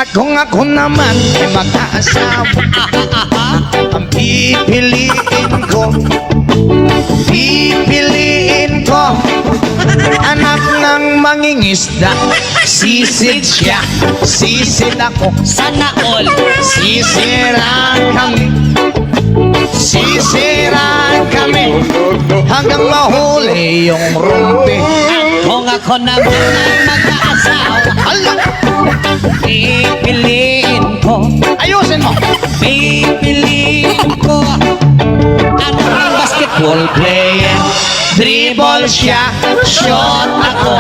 Kung ako naman ay mag-aasawa, ang pipiliin ko anak ng mangingisda. Sisid siya, sisid ako, Sana all. sisiraan kami hanggang mahuli yung rumpi. Kung ako naman ay mag-aasawa, Hala! pipiliin ko, Ayusin mo! pipiliin ko ang basketball player. Dribble siya, shot ako,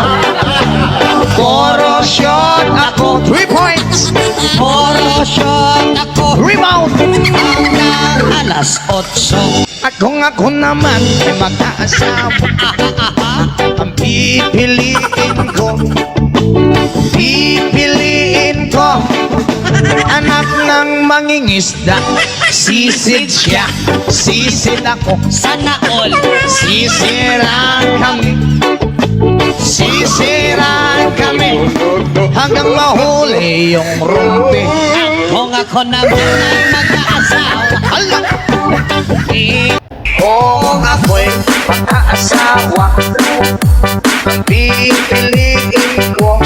puro shot ako, 3 points, Puro shot ako rebound. hanggang alas 8. Kung ako naman ay mag-aasawa, ang pipiliin ko anak ng mangingisda. Sisid siya, sisid ako, Sana all. sisiraan kami hanggang mahuli yung rumpi. Kung ako naman ay mag-aasawa, Hala! pipiliin Kung ako'y mag-aasawa, ang pipiliin ko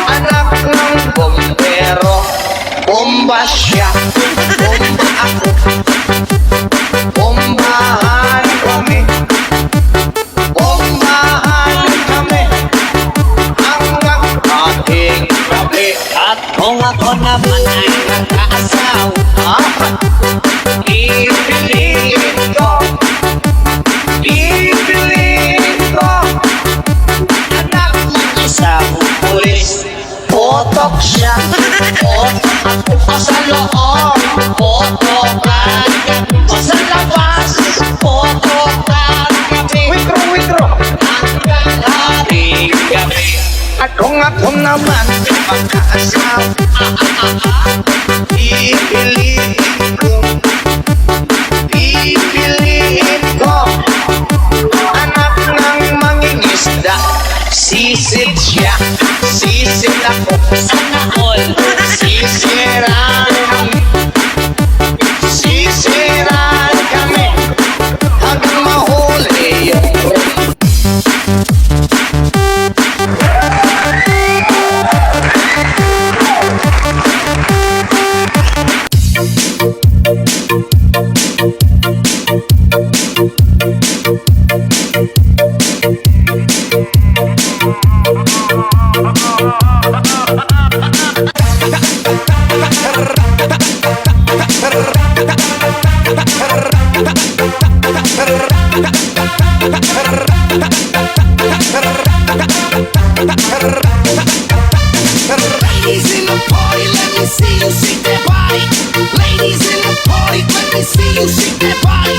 anak ng bombero. Bomba siya, bomba ako, bombahan kami hanggang ating gabi. At kung ako naman ay mag-aasawa, Pipiliin ko anak ng isang pulis. Potok siya, potok ako sa loob, potokan kami sa labas, potokan kami hanggang ating gabi. At kung ako naman mag-aasawa, pipiliin ko anak ng mangingisda. Sisid siya, sisid ako, sana all. sisiraan kami hanggang mahuli yung Ladies in the party, let me see you shake that body. Ladies in the party, let me see you shake that body.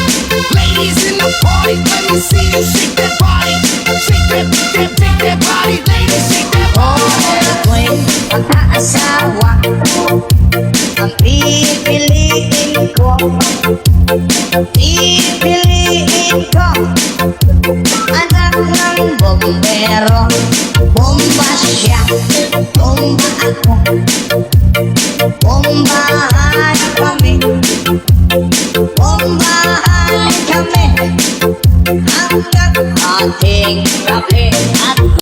Ladies in the party, let me see you shake that body. Shake that body, ladies, shake that body. Ako'y mag-aasawa, ang pipiliin ko anak ng bombero. Bomba siya, bomba ako, bombahan kami hanggang ating gabi. At